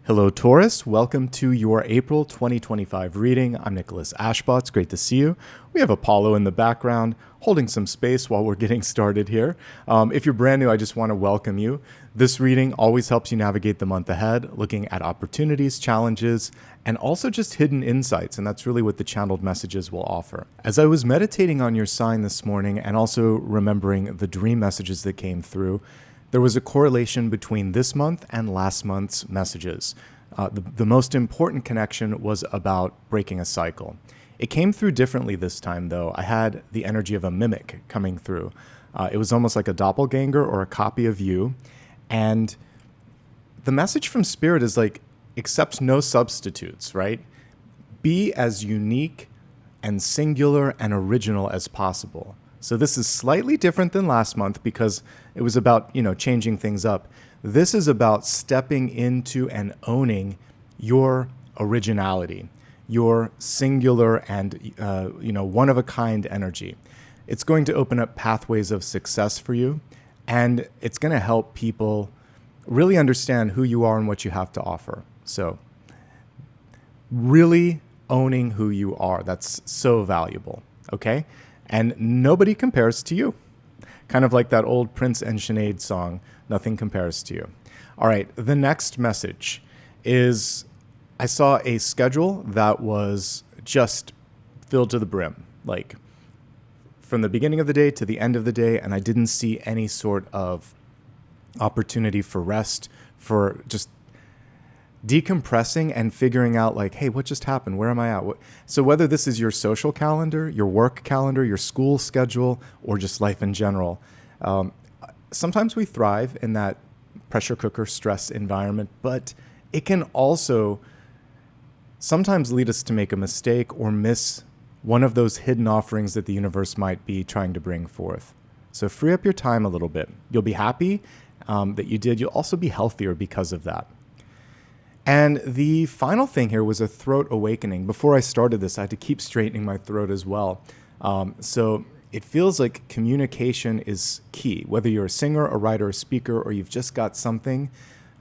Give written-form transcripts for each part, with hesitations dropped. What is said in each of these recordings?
Hello, Taurus. Welcome to your April 2025 reading. I'm Nicholas Ashbaugh. It's great to see you. We have Apollo in the background holding some space while we're getting started here. If you're brand new, I just want to welcome you. This reading always helps you navigate the month ahead, looking at opportunities, challenges, and also just hidden insights. And that's really what the channeled messages will offer. As I was meditating on your sign this morning and also remembering the dream messages that came through, there was a correlation between this month and last month's messages. The most important connection was about breaking a cycle. It came through differently this time, though. I had the energy of a mimic coming through. It was almost like a doppelganger or a copy of you. And the message from Spirit is like, accept no substitutes, right? Be as unique and singular and original as possible. So this is slightly different than last month because it was about, changing things up. This is about stepping into and owning your originality, your singular and, one-of-a-kind energy. It's going to open up pathways of success for you, and it's going to help people really understand who you are and what you have to offer. So really owning who you are, that's so valuable, okay? And nobody compares to you. Kind of like that old Prince and Sinead song, nothing compares to you. All right, the next message is I saw a schedule that was just filled to the brim, like from the beginning of the day to the end of the day, and I didn't see any sort of opportunity for rest, for just decompressing and figuring out like, hey, what just happened? Where am I at? So whether this is your social calendar, your work calendar, your school schedule, or just life in general, sometimes we thrive in that pressure cooker stress environment, but it can also sometimes lead us to make a mistake or miss one of those hidden offerings that the universe might be trying to bring forth. So free up your time a little bit. You'll be happy that you did. You'll also be healthier because of that. And the final thing here was a throat awakening. Before I started this, I had to keep straightening my throat as well. So it feels like communication is key, whether you're a singer, a writer, a speaker, or you've just got something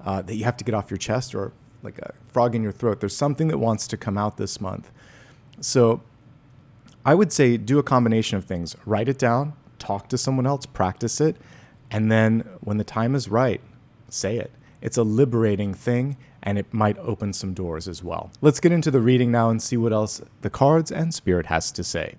that you have to get off your chest or like a frog in your throat. There's something that wants to come out this month. So I would say do a combination of things. Write it down, talk to someone else, practice it, and then when the time is right, say it. It's a liberating thing, and it might open some doors as well. Let's get into the reading now and see what else the cards and Spirit has to say.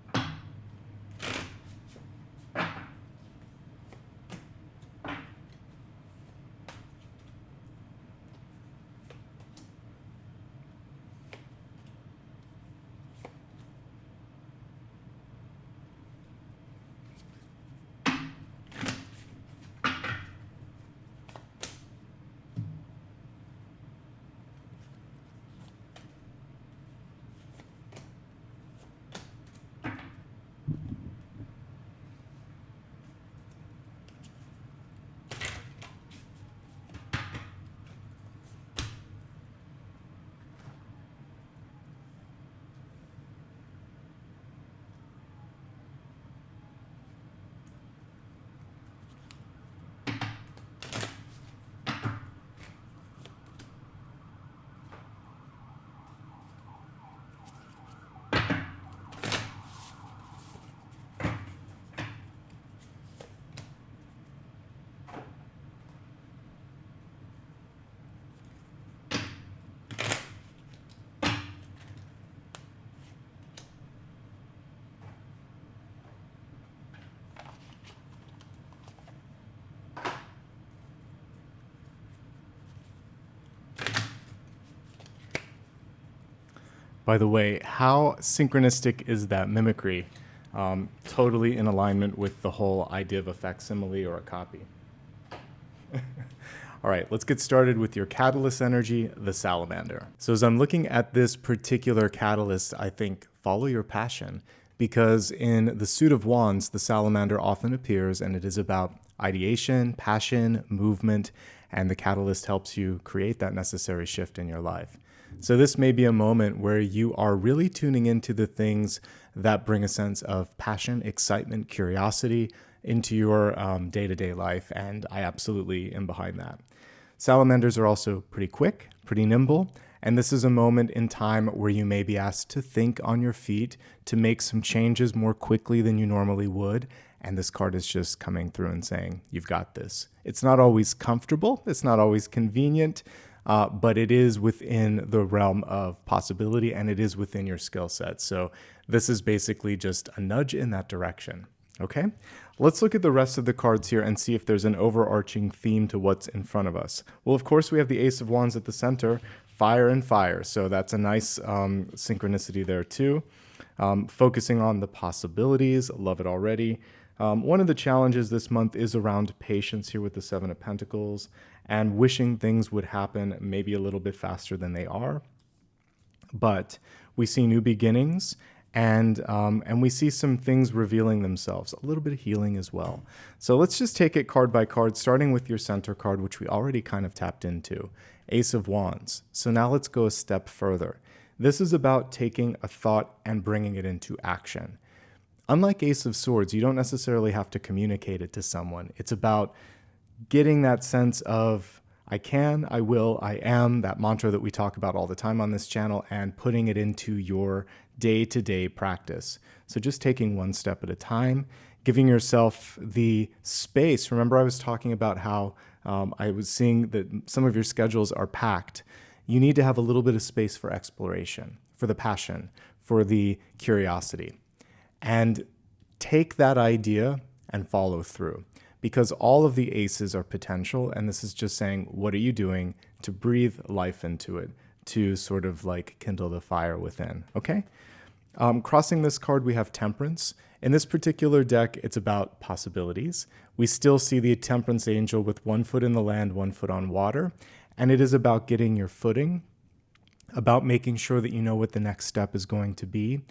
By the way, how synchronistic is that mimicry? Totally in alignment with the whole idea of a facsimile or a copy. All right, let's get started with your catalyst energy, the salamander. So as I'm looking at this particular catalyst, I think follow your passion, because in the suit of wands, the salamander often appears, and it is about ideation, passion, movement, and the catalyst helps you create that necessary shift in your life. So this may be a moment where you are really tuning into the things that bring a sense of passion, excitement, curiosity into your day-to-day life, and I absolutely am behind that. Salamanders are also pretty quick, pretty nimble, and this is a moment in time where you may be asked to think on your feet, to make some changes more quickly than you normally would. And this card is just coming through and saying, you've got this. It's not always comfortable. It's not always convenient, but it is within the realm of possibility and it is within your skill set. So this is basically just a nudge in that direction. Okay, let's look at the rest of the cards here and see if there's an overarching theme to what's in front of us. Well, of course, we have the Ace of Wands at the center, fire and fire. So that's a nice synchronicity there too. Focusing on the possibilities, love it already. One of the challenges this month is around patience here with the Seven of Pentacles and wishing things would happen maybe a little bit faster than they are. But we see new beginnings and we see some things revealing themselves, a little bit of healing as well. So let's just take it card by card, starting with your center card, which we already kind of tapped into, Ace of Wands. So now let's go a step further. This is about taking a thought and bringing it into action. Unlike Ace of Swords, you don't necessarily have to communicate it to someone. It's about getting that sense of, I can, I will, I am, that mantra that we talk about all the time on this channel, and putting it into your day-to-day practice. So just taking one step at a time, giving yourself the space. Remember I was talking about how I was seeing that some of your schedules are packed. You need to have a little bit of space for exploration, for the passion, for the curiosity. And take that idea and follow through, because all of the aces are potential. And this is just saying, what are you doing to breathe life into it, to sort of like kindle the fire within? Okay. Crossing this card, we have Temperance. In this particular deck, it's about possibilities. We still see the Temperance Angel with 1 foot in the land, 1 foot on water. And it is about getting your footing, about making sure that you know what the next step is going to be.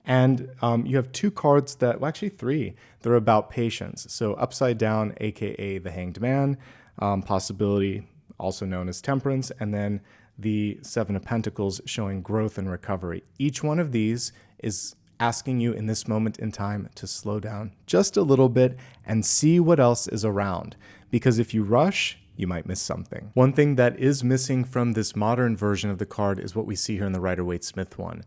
And you have 2 cards that, well, actually 3, they're about patience. So Upside Down, aka the Hanged Man, possibility, also known as Temperance, and then the Seven of Pentacles showing growth and recovery. Each one of these is asking you in this moment in time to slow down just a little bit and see what else is around. Because if you rush, you might miss something. One thing that is missing from this modern version of the card is what we see here in the Rider-Waite-Smith one,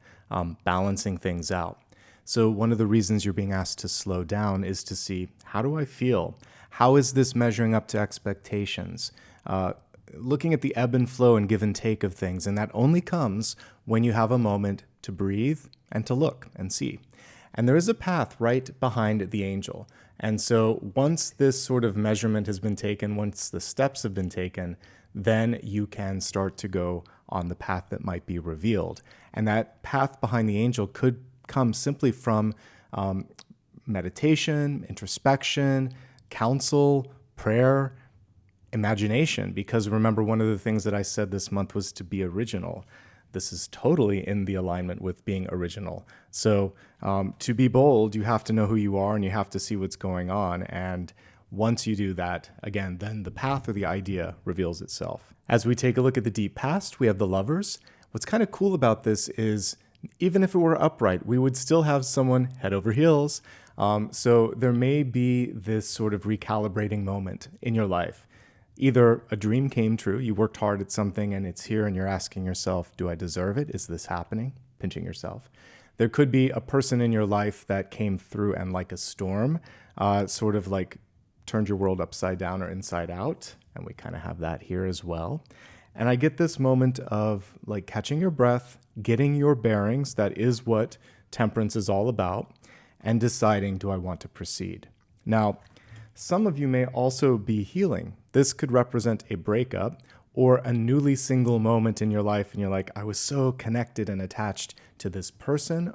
balancing things out. So one of the reasons you're being asked to slow down is to see, how do I feel? How is this measuring up to expectations? Looking at the ebb and flow and give and take of things. And that only comes when you have a moment to breathe and to look and see. And there is a path right behind the angel. And so once this sort of measurement has been taken, once the steps have been taken, then you can start to go on the path that might be revealed. And that path behind the angel could come simply from meditation, introspection, counsel, prayer, imagination. Because remember, one of the things that I said this month was to be original. This is totally in the alignment with being original. So to be bold, you have to know who you are and you have to see what's going on. And once you do that, again, then the path or the idea reveals itself. As we take a look at the deep past, we have the Lovers. What's kind of cool about this is even if it were upright, we would still have someone head over heels. So there may be this sort of recalibrating moment in your life. Either a dream came true, you worked hard at something and it's here and you're asking yourself, do I deserve it? Is this happening? Pinching yourself. There could be a person in your life that came through and like a storm, sort of like turned your world upside down or inside out. And we kind of have that here as well. And I get this moment of like catching your breath, getting your bearings. That is what Temperance is all about. And deciding, do I want to proceed? Now, some of you may also be healing. This could represent a breakup or a newly single moment in your life. And you're like, I was so connected and attached to this person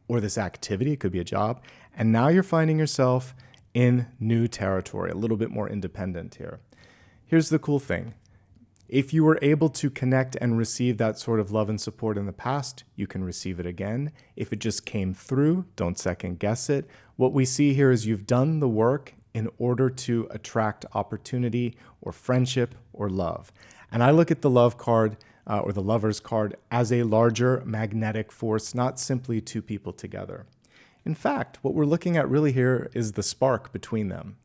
or this activity. It could be a job. And now you're finding yourself in new territory, a little bit more independent here. Here's the cool thing. If you were able to connect and receive that sort of love and support in the past, you can receive it again. If it just came through, don't second guess it. What we see here is you've done the work in order to attract opportunity or friendship or love. And I look at the love card or the Lovers card as a larger magnetic force, not simply 2 people together. In fact, what we're looking at really here is the spark between them.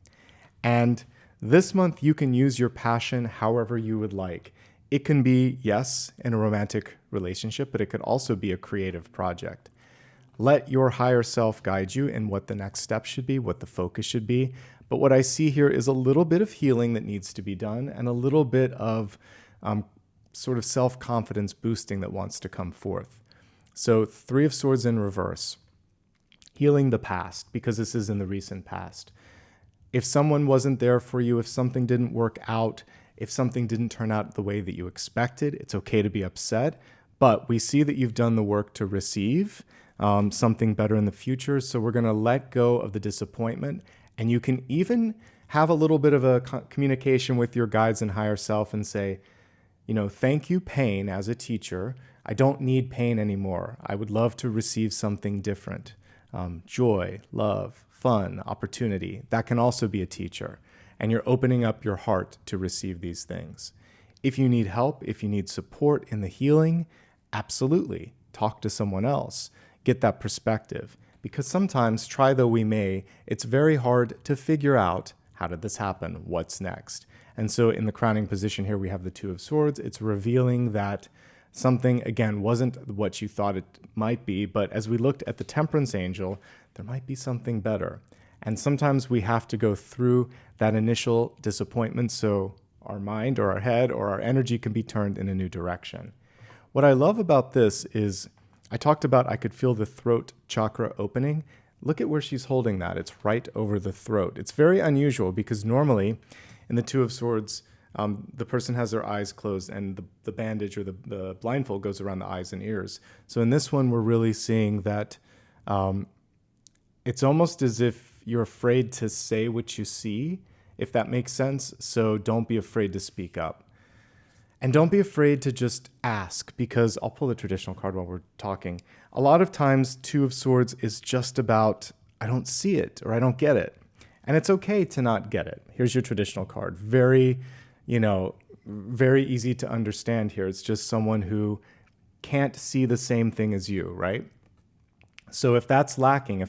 And This month, you can use your passion however you would like. It can be, yes, in a romantic relationship, but it could also be a creative project. Let your higher self guide you in what the next step should be, what the focus should be. But what I see here is a little bit of healing that needs to be done and a little bit of sort of self-confidence boosting that wants to come forth. So 3 of Swords in reverse. Healing the past, because this is in the recent past. If someone wasn't there for you, if something didn't work out, if something didn't turn out the way that you expected, it's okay to be upset. But we see that you've done the work to receive something better in the future. So we're going to let go of the disappointment. And you can even have a little bit of a communication with your guides and higher self and say, thank you, pain, as a teacher. I don't need pain anymore. I would love to receive something different. Joy, love, fun, opportunity. That can also be a teacher. And you're opening up your heart to receive these things. If you need help, if you need support in the healing, absolutely. Talk to someone else. Get that perspective. Because sometimes, try though we may, it's very hard to figure out, how did this happen? What's next? And so in the crowning position here, we have the 2 of Swords. It's revealing that something, again, wasn't what you thought it might be. But as we looked at the Temperance Angel, there might be something better. And sometimes we have to go through that initial disappointment so our mind or our head or our energy can be turned in a new direction. What I love about this is I talked about I could feel the throat chakra opening. Look at where she's holding that. It's right over the throat. It's very unusual because normally in the 2 of Swords, the person has their eyes closed and the bandage or the blindfold goes around the eyes and ears. So in this one, we're really seeing that it's almost as if you're afraid to say what you see, if that makes sense. So don't be afraid to speak up. And don't be afraid to just ask, because I'll pull the traditional card while we're talking. A lot of times, 2 of Swords is just about, I don't see it or I don't get it. And it's okay to not get it. Here's your traditional card. Very, very easy to understand here. It's just someone who can't see the same thing as you, right? So if that's lacking,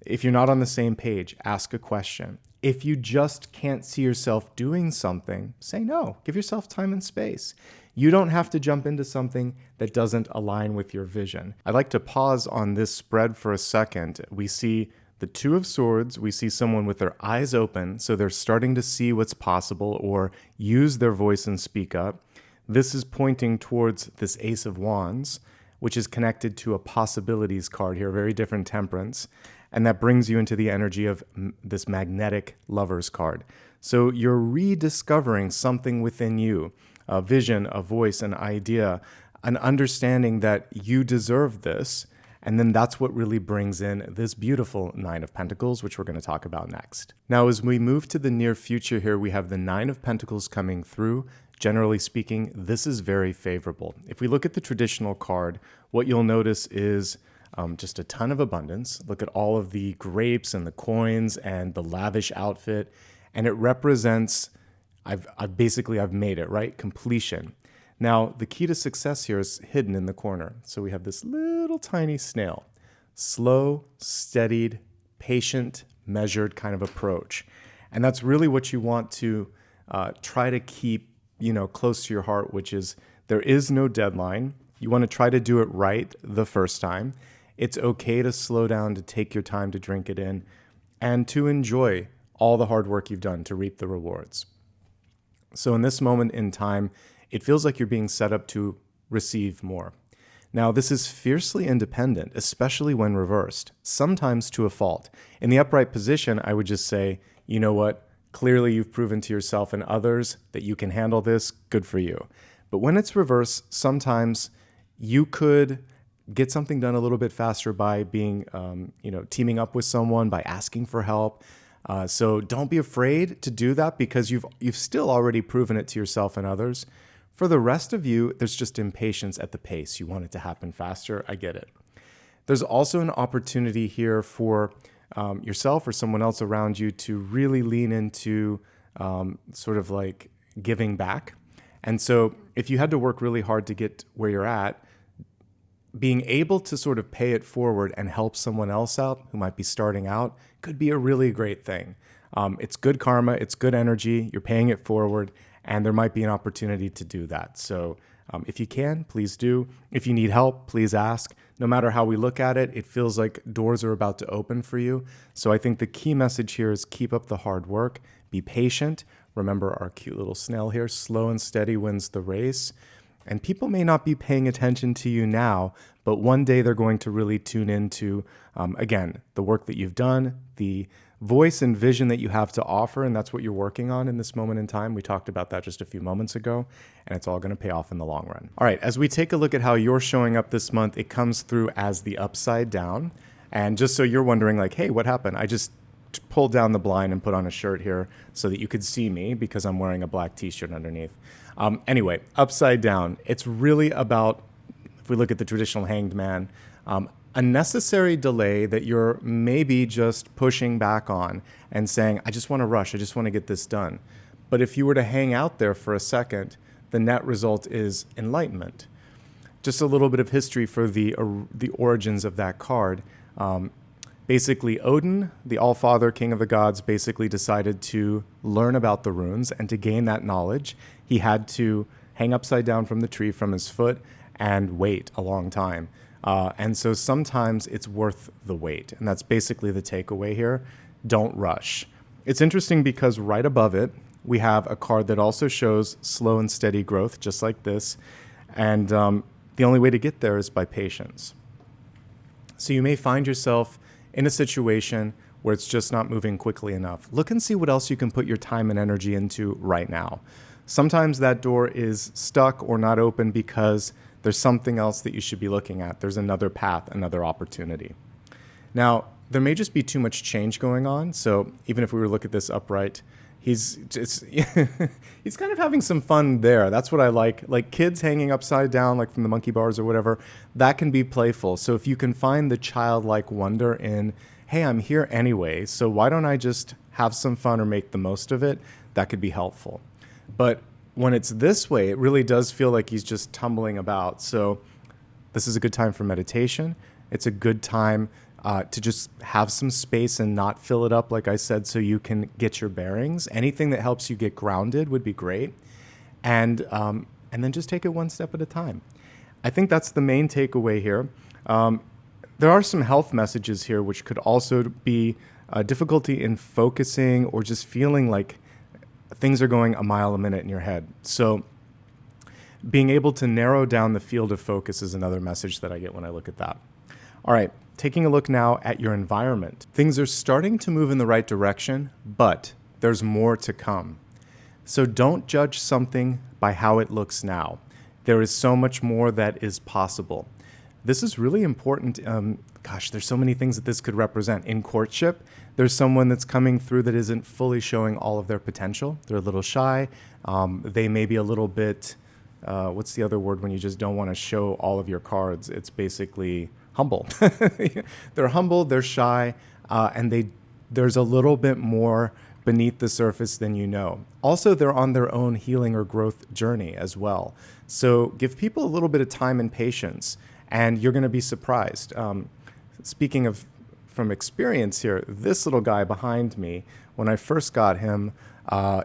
if you're not on the same page, ask a question. If you just can't see yourself doing something, say no. Give yourself time and space. You don't have to jump into something that doesn't align with your vision. I'd like to pause on this spread for a second. We see the 2 of Swords. We see someone with their eyes open, so they're starting to see what's possible or use their voice and speak up. This is pointing towards this Ace of Wands, which is connected to a possibilities card here, very different Temperance. And that brings you into the energy of this magnetic Lovers card. So you're rediscovering something within you, a vision, a voice, an idea, an understanding that you deserve this. And then that's what really brings in this beautiful 9 of Pentacles, which we're going to talk about next. Now, as we move to the near future here, we have the 9 of Pentacles coming through. Generally speaking, this is very favorable. If we look at the traditional card, what you'll notice is just a ton of abundance. Look at all of the grapes and the coins and the lavish outfit. And it represents, I've made it, right? Completion. Now, the key to success here is hidden in the corner. So we have this little tiny snail. Slow, steadied, patient, measured kind of approach. And that's really what you want to try to keep, close to your heart, which is there is no deadline. You want to try to do it right the first time. It's okay to slow down, to take your time to drink it in, and to enjoy all the hard work you've done to reap the rewards. So in this moment in time, it feels like you're being set up to receive more. Now, this is fiercely independent, especially when reversed, sometimes to a fault. In the upright position, I would just say, you know what? Clearly, you've proven to yourself and others that you can handle this. Good for you. But when it's reversed, sometimes you could get something done a little bit faster by being, teaming up with someone, by asking for help. So don't be afraid to do that because you've still already proven it to yourself and others. For the rest of you, there's just impatience at the pace. You want it to happen faster. I get it. There's also an opportunity here for yourself or someone else around you to really lean into sort of like giving back. And so if you had to work really hard to get where you're at, being able to sort of pay it forward and help someone else out who might be starting out could be a really great thing. It's good karma, it's good energy, you're paying it forward, and there might be an opportunity to do that. So if you can, please do. If you need help, please ask. No matter how we look at it, it feels like doors are about to open for you. So I think the key message here is keep up the hard work, be patient. Remember our cute little snail here, slow and steady wins the race. And people may not be paying attention to you now, but one day they're going to really tune into, again, the work that you've done, the voice and vision that you have to offer, and that's what you're working on in this moment in time. We talked about that just a few moments ago, and it's all going to pay off in the long run. All right, as we take a look at how you're showing up this month, it comes through as the upside down. And just so you're wondering, like, hey, what happened? I just pulled down the blind and put on a shirt here so that you could see me because I'm wearing a black t-shirt underneath. Anyway, upside down, it's really about, if we look at the traditional hanged man, a necessary delay that you're maybe just pushing back on and saying, I just want to rush, I just want to get this done. But if you were to hang out there for a second, the net result is enlightenment. Just a little bit of history for the origins of that card. Basically, Odin, the All-Father, King of the Gods, basically decided to learn about the runes, and to gain that knowledge, he had to hang upside down from the tree from his foot and wait a long time. And so sometimes it's worth the wait, and that's basically the takeaway here. Don't rush. It's interesting because right above it, we have a card that also shows slow and steady growth, just like this, and the only way to get there is by patience. So you may find yourself in a situation where it's just not moving quickly enough. Look and see what else you can put your time and energy into right now. Sometimes that door is stuck or not open because there's something else that you should be looking at. There's another path, another opportunity. Now, there may just be too much change going on. So even if we were to look at this upright, he's kind of having some fun there. That's what I like kids hanging upside down, like from the monkey bars or whatever. That can be playful. So if you can find the childlike wonder in, hey, I'm here anyway, so why don't I just have some fun or make the most of it? That could be helpful. But when it's this way, it really does feel like he's just tumbling about. So this is a good time for meditation. It's a good time to just have some space and not fill it up, like I said, so you can get your bearings. Anything that helps you get grounded would be great. And then just take it one step at a time. I think that's the main takeaway here. There are some health messages here, which could also be difficulty in focusing or just feeling like things are going a mile a minute in your head. So being able to narrow down the field of focus is another message that I get when I look at that. All right, taking a look now at your environment. Things are starting to move in the right direction, but there's more to come. So don't judge something by how it looks now. There is so much more that is possible. This is really important. There's so many things that this could represent. In courtship, there's someone that's coming through that isn't fully showing all of their potential. They're a little shy. They may be a little bit, what's the other word when you just don't want to show all of your cards? It's basically humble. They're humble, they're shy, and there's a little bit more beneath the surface than you know. Also, they're on their own healing or growth journey as well. So give people a little bit of time and patience, and you're going to be surprised. Speaking of from experience here, this little guy behind me, when I first got him,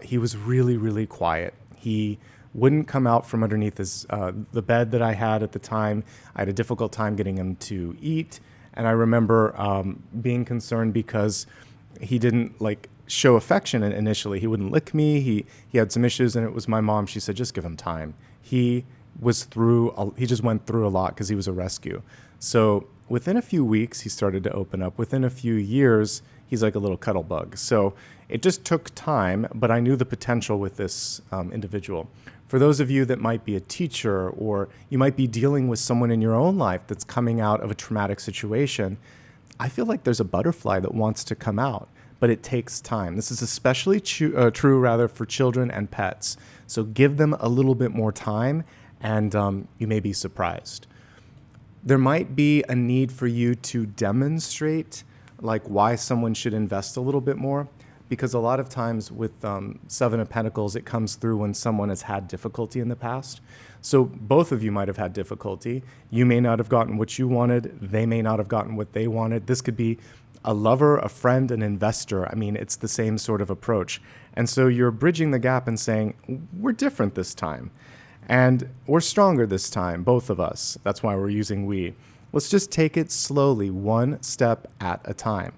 he was really, really quiet. He wouldn't come out from underneath the bed that I had at the time. I had a difficult time getting him to eat, and I remember being concerned because he didn't show affection initially. He wouldn't lick me. He had some issues, and it was my mom. She said, just give him time. He just went through a lot because he was a rescue. So within a few weeks, he started to open up. Within a few years, he's like a little cuddle bug. So it just took time, but I knew the potential with this individual. For those of you that might be a teacher, or you might be dealing with someone in your own life that's coming out of a traumatic situation, I feel like there's a butterfly that wants to come out, but it takes time. This is especially true for children and pets. So give them a little bit more time, and you may be surprised. There might be a need for you to demonstrate why someone should invest a little bit more. because a lot of times with Seven of Pentacles, it comes through when someone has had difficulty in the past. So both of you might have had difficulty. You may not have gotten what you wanted. They may not have gotten what they wanted. This could be a lover, a friend, an investor. I mean, it's the same sort of approach. And so you're bridging the gap and saying, we're different this time. And we're stronger this time, both of us. That's why we're using we. Let's just take it slowly, one step at a time,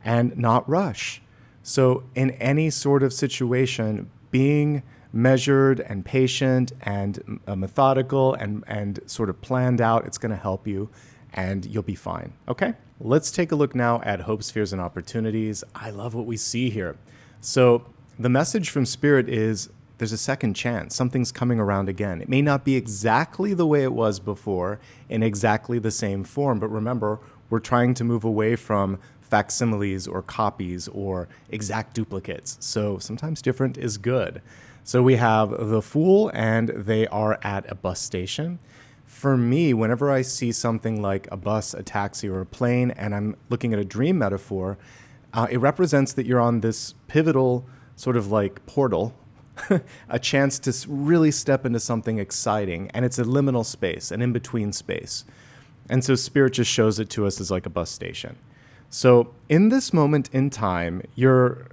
and not rush. So in any sort of situation, being measured and patient and methodical and sort of planned out, it's going to help you, and you'll be fine. Okay? Let's take a look now at hopes, fears, and opportunities. I love what we see here. So the message from Spirit is there's a second chance. Something's coming around again. It may not be exactly the way it was before in exactly the same form, but remember, we're trying to move away from facsimiles or copies or exact duplicates. So sometimes different is good. So we have the Fool, and they are at a bus station. For me, whenever I see something like a bus, a taxi, or a plane, and I'm looking at a dream metaphor, it represents that you're on this pivotal sort of like portal, a chance to really step into something exciting. And it's a liminal space, an in-between space. And so Spirit just shows it to us as like a bus station. So in this moment in time, you're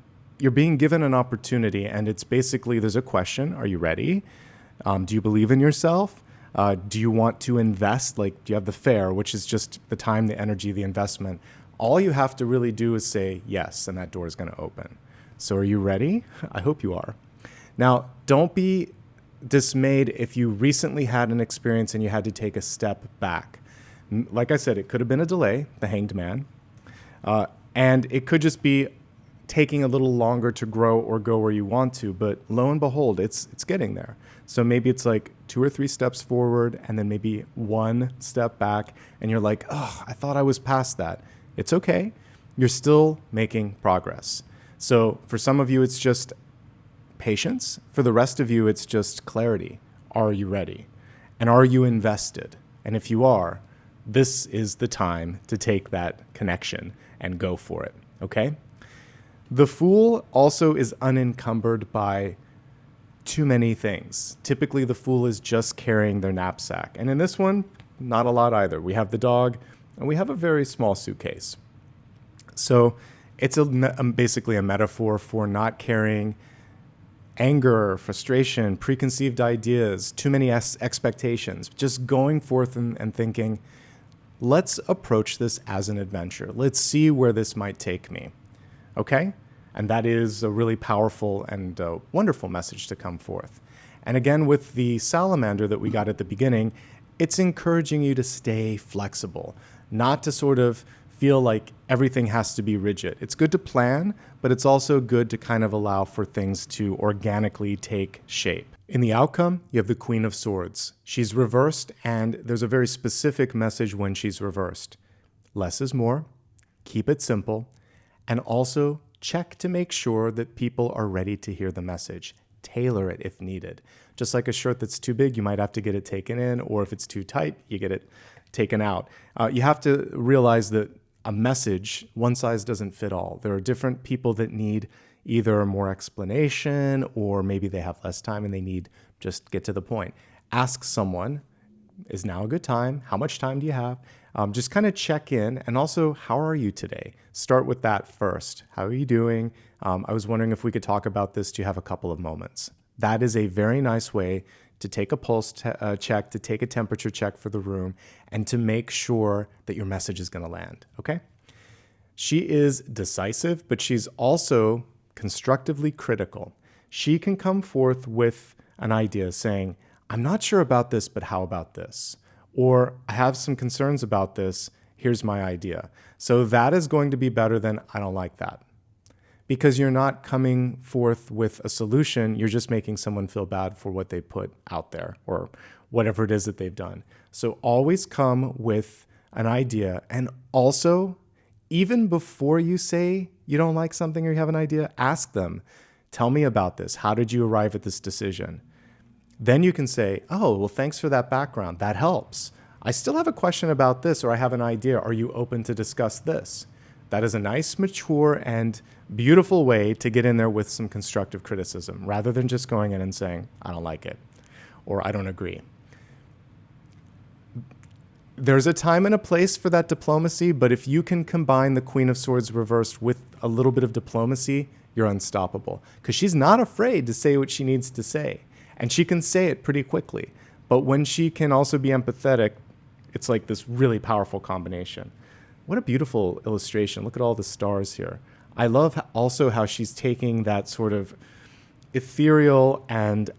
being given an opportunity, and it's basically, there's a question. Are you ready? Do you believe in yourself? Do you want to invest? Like, do you have the fare, which is just the time, the energy, the investment? All you have to really do is say yes, and that door is going to open. So are you ready? I hope you are. Now, don't be dismayed if you recently had an experience and you had to take a step back. Like I said, it could have been a delay, the Hanged Man, and it could just be taking a little longer to grow or go where you want to, but lo and behold, it's getting there. So maybe it's like 2 or 3 steps forward and then maybe 1 step back, and you're like, oh, I thought I was past that. It's okay. You're still making progress. So for some of you, it's just patience. For the rest of you, it's just clarity. Are you ready? And are you invested? And if you are, this is the time to take that connection and go for it, okay? The Fool also is unencumbered by too many things. Typically, the Fool is just carrying their knapsack. And in this one, not a lot either. We have the dog, and we have a very small suitcase. So it's basically a metaphor for not carrying anger, frustration, preconceived ideas, too many expectations, just going forth and thinking, let's approach this as an adventure. Let's see where this might take me. Okay? And that is a really powerful and wonderful message to come forth. And again, with the salamander that we got at the beginning, it's encouraging you to stay flexible, not to sort of feel like everything has to be rigid. It's good to plan, but it's also good to kind of allow for things to organically take shape. In the outcome, you have the Queen of Swords. She's reversed, and there's a very specific message when she's reversed. Less is more, keep it simple, and also check to make sure that people are ready to hear the message. Tailor it if needed. Just like a shirt that's too big, you might have to get it taken in, or if it's too tight, you get it taken out. You have to realize that a message, one size doesn't fit all. There are different people that need either more explanation, or maybe they have less time and they need just get to the point. Ask someone, is now a good time? How much time do you have? Just kind of check in. And also, how are you today? Start with that first. How are you doing? I was wondering if we could talk about this. Do you have a couple of moments? That is a very nice way to take a pulse check, to take a temperature check for the room, and to make sure that your message is going to land, okay? She is decisive, but she's also constructively critical. She can come forth with an idea saying, I'm not sure about this, but how about this? Or I have some concerns about this, here's my idea. So that is going to be better than I don't like that. Because you're not coming forth with a solution, you're just making someone feel bad for what they put out there or whatever it is that they've done. So always come with an idea. And also, even before you say you don't like something or you have an idea, ask them, tell me about this. How did you arrive at this decision? Then you can say, oh, well, thanks for that background. That helps. I still have a question about this, or I have an idea. Are you open to discuss this? That is a nice, mature, and beautiful way to get in there with some constructive criticism, rather than just going in and saying, I don't like it, or I don't agree. There's a time and a place for that diplomacy, but if you can combine the Queen of Swords reversed with a little bit of diplomacy, you're unstoppable. Because she's not afraid to say what she needs to say, and she can say it pretty quickly. But when she can also be empathetic, it's like this really powerful combination. What a beautiful illustration. Look at all the stars here. I love also how she's taking that sort of ethereal and,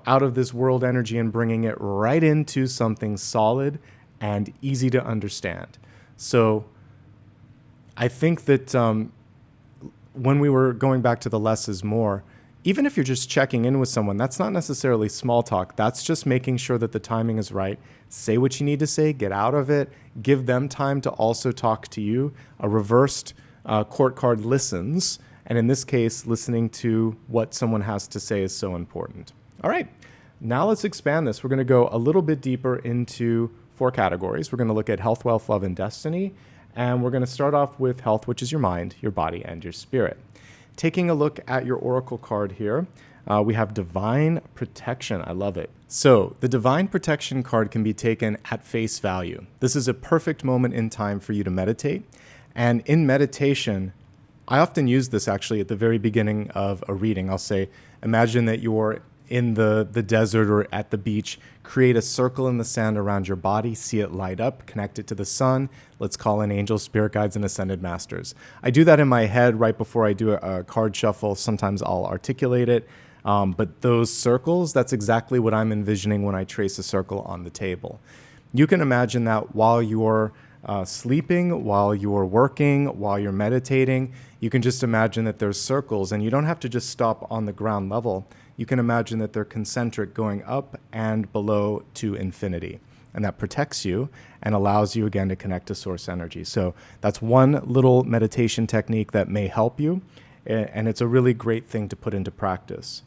out of this world energy and bringing it right into something solid and easy to understand. So I think that when we were going back to the less is more, even if you're just checking in with someone, that's not necessarily small talk. That's just making sure that the timing is right. Say what you need to say, get out of it, give them time to also talk to you. A reversed court card listens, and in this case, listening to what someone has to say is so important. All right, now let's expand this. We're going to go a little bit deeper into 4 categories. We're going to look at health, wealth, love, and destiny, and we're going to start off with health, which is your mind, your body, and your spirit. Taking a look at your oracle card here, we have divine protection. I love it. So the divine protection card can be taken at face value. This is a perfect moment in time for you to meditate. And in meditation, I often use this actually at the very beginning of a reading. I'll say, imagine that you're in the desert or at the beach, create a circle in the sand around your body, see it light up, connect it to the sun. Let's call in angels, spirit guides, and ascended masters. I do that in my head right before I do a card shuffle. Sometimes I'll articulate it. But those circles, that's exactly what I'm envisioning when I trace a circle on the table. You can imagine that while you're sleeping, while you're working, while you're meditating, you can just imagine that there's circles, and you don't have to just stop on the ground level. You can imagine that they're concentric, going up and below to infinity. And that protects you and allows you, again, to connect to source energy. So that's one little meditation technique that may help you, and it's a really great thing to put into practice.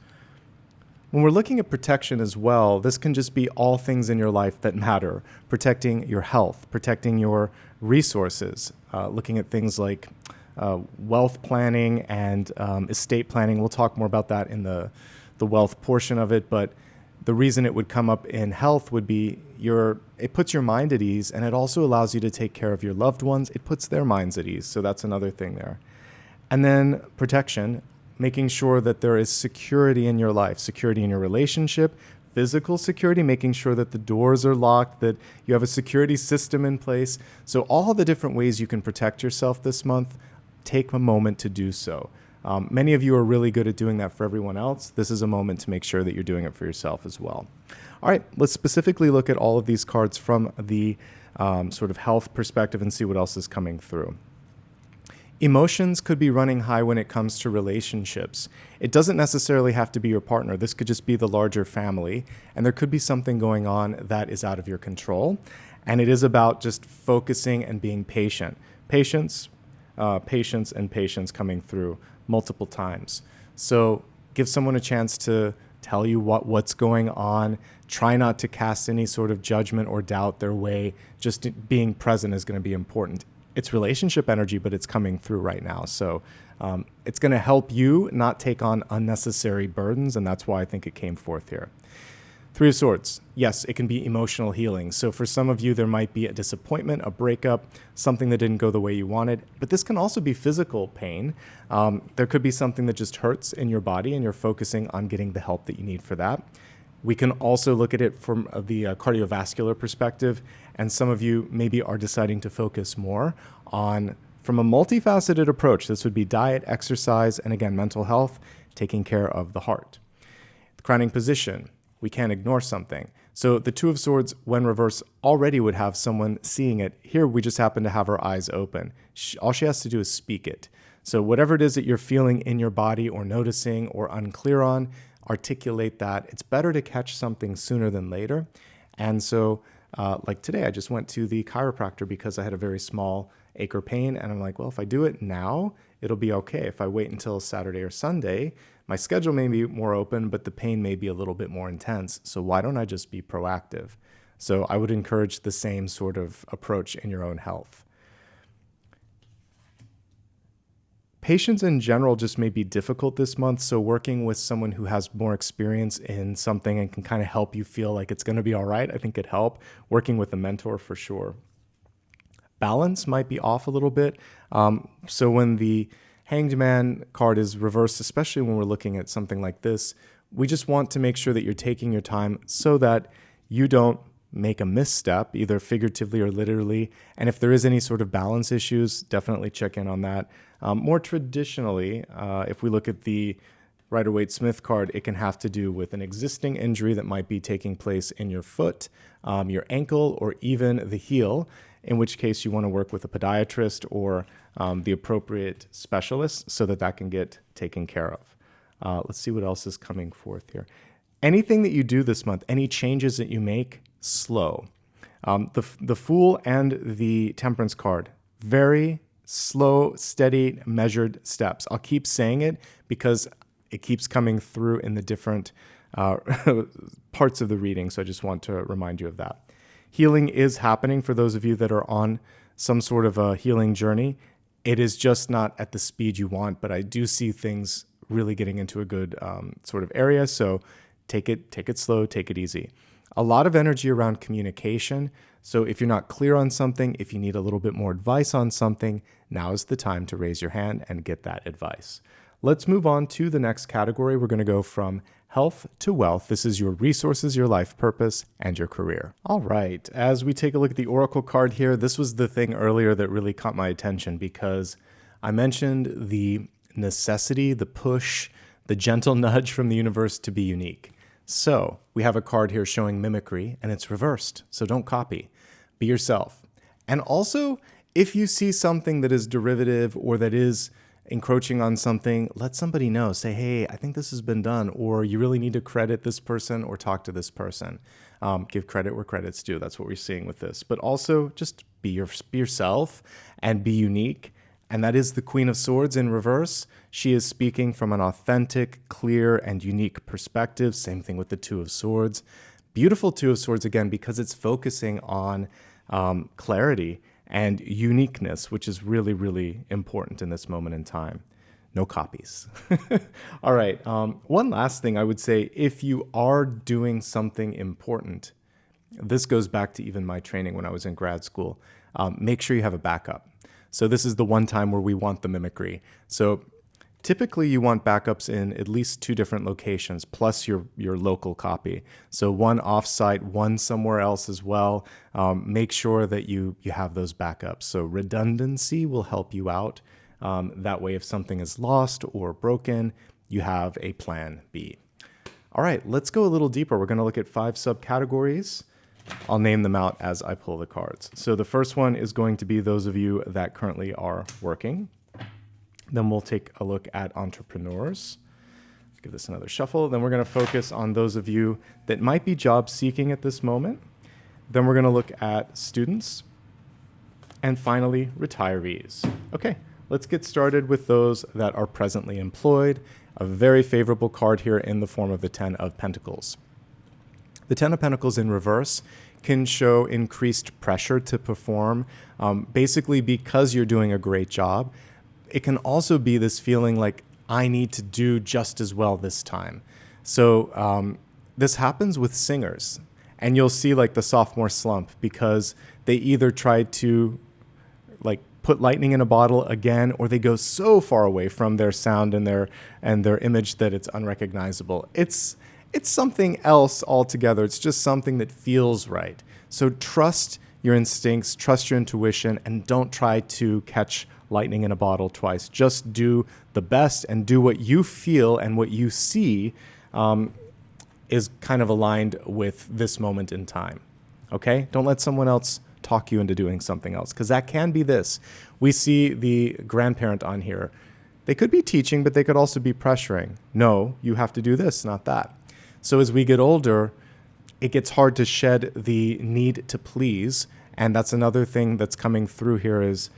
When we're looking at protection as well, this can just be all things in your life that matter. Protecting your health, protecting your resources, looking at things like wealth planning and estate planning. We'll talk more about that in the wealth portion of it, but the reason it would come up in health would be it puts your mind at ease, and it also allows you to take care of your loved ones. It puts their minds at ease, so that's another thing there. And then protection, making sure that there is security in your life, security in your relationship, physical security, making sure that the doors are locked, that you have a security system in place. So all the different ways you can protect yourself this month, take a moment to do so. Many of you are really good at doing that for everyone else. This is a moment to make sure that you're doing it for yourself as well. All right, let's specifically look at all of these cards from the sort of health perspective and see what else is coming through. Emotions could be running high when it comes to relationships. It doesn't necessarily have to be your partner. This could just be the larger family, and there could be something going on that is out of your control. And it is about just focusing and being patient. Patience, patience, and patience coming through multiple times. So give someone a chance to tell you what's going on. Try not to cast any sort of judgment or doubt their way. Just being present is going to be important. It's relationship energy, but it's coming through right now. So it's going to help you not take on unnecessary burdens, and that's why I think it came forth here. 3 of Swords. Yes, it can be emotional healing. So for some of you, there might be a disappointment, a breakup, something that didn't go the way you wanted. But this can also be physical pain. There could be something that just hurts in your body, and you're focusing on getting the help that you need for that. We can also look at it from the cardiovascular perspective, and some of you maybe are deciding to focus more on, from a multifaceted approach. This would be diet, exercise, and again, mental health, taking care of the heart. The crowning position, we can't ignore something. So the 2 of Swords, when reversed, already would have someone seeing it. Here, we just happen to have her eyes open. All she has to do is speak it. So whatever it is that you're feeling in your body or noticing or unclear on, articulate that. It's better to catch something sooner than later. And so like today, I just went to the chiropractor because I had a very small ache or pain. And I'm like, well, if I do it now, it'll be okay. If I wait until Saturday or Sunday, my schedule may be more open, but the pain may be a little bit more intense. So why don't I just be proactive? So I would encourage the same sort of approach in your own health. Patience in general just may be difficult this month, so working with someone who has more experience in something and can kind of help you feel like it's going to be all right, I think could help. Working with a mentor for sure. Balance might be off a little bit. So when the Hanged Man card is reversed, especially when we're looking at something like this, we just want to make sure that you're taking your time so that you don't make a misstep, either figuratively or literally. And if there is any sort of balance issues, definitely check in on that. More traditionally, if we look at the Rider-Waite-Smith card, it can have to do with an existing injury that might be taking place in your foot, your ankle, or even the heel, in which case you want to work with a podiatrist or the appropriate specialist so that that can get taken care of. Let's see what else is coming forth here. Anything that you do this month, any changes that you make, slow. The Fool and the Temperance card, very slow, steady, measured steps. I'll keep saying it because it keeps coming through in the different parts of the reading, so I just want to remind you of that. Healing is happening for those of you that are on some sort of a healing journey. It is just not at the speed you want, but I do see things really getting into a good sort of area, so take it slow, take it easy. A lot of energy around communication. So if you're not clear on something, if you need a little bit more advice on something, now is the time to raise your hand and get that advice. Let's move on to the next category. We're going to go from health to wealth. This is your resources, your life purpose, and your career. All right. As we take a look at the Oracle card here, this was the thing earlier that really caught my attention because I mentioned the necessity, the push, the gentle nudge from the universe to be unique. So we have a card here showing mimicry, and it's reversed. So don't copy. Be yourself. And also, if you see something that is derivative or that is encroaching on something, let somebody know. Say, hey, I think this has been done, or you really need to credit this person or talk to this person. Give credit where credit's due. That's what we're seeing with this. But also just be yourself and be unique. And that is the Queen of Swords in reverse. She is speaking from an authentic, clear, and unique perspective. Same thing with the Two of Swords. Beautiful Two of Swords, again, because it's focusing on clarity and uniqueness, which is really, really important in this moment in time. No copies. All right. One last thing I would say, if you are doing something important, this goes back to even my training when I was in grad school, make sure you have a backup. So this is the one time where we want the mimicry. So typically you want backups in at least 2 different locations, plus your local copy. So one offsite, one somewhere else as well. Make sure that you have those backups. So redundancy will help you out. That way, if something is lost or broken, you have a plan B. All right, let's go a little deeper. We're going to look at 5 subcategories. I'll name them out as I pull the cards. So the first one is going to be those of you that currently are working. Then we'll take a look at entrepreneurs. Give this another shuffle. Then we're going to focus on those of you that might be job seeking at this moment. Then we're going to look at students. And finally, retirees. Okay, let's get started with those that are presently employed. A very favorable card here in the form of the Ten of Pentacles. The Ten of Pentacles in reverse can show increased pressure to perform, basically because you're doing a great job. It can also be this feeling like, I need to do just as well this time. So this happens with singers. And you'll see like the sophomore slump because they either try to like put lightning in a bottle again, or they go so far away from their sound and their image that it's unrecognizable. It's something else altogether. It's just something that feels right. So trust your instincts, trust your intuition, and don't try to catch lightning in a bottle twice. Just do the best and do what you feel and what you see is kind of aligned with this moment in time. Okay? Don't let someone else talk you into doing something else, because that can be this. We see the grandparent on here. They could be teaching, but they could also be pressuring. No, you have to do this, not that. So as we get older, it gets hard to shed the need to please. And that's another thing that's coming through here is,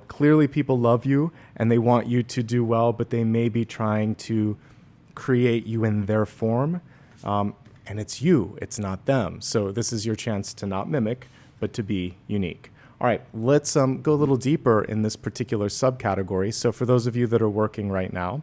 clearly people love you and they want you to do well, but they may be trying to create you in their form. And it's you, it's not them. So this is your chance to not mimic, but to be unique. All right, let's go a little deeper in this particular subcategory. So for those of you that are working right now,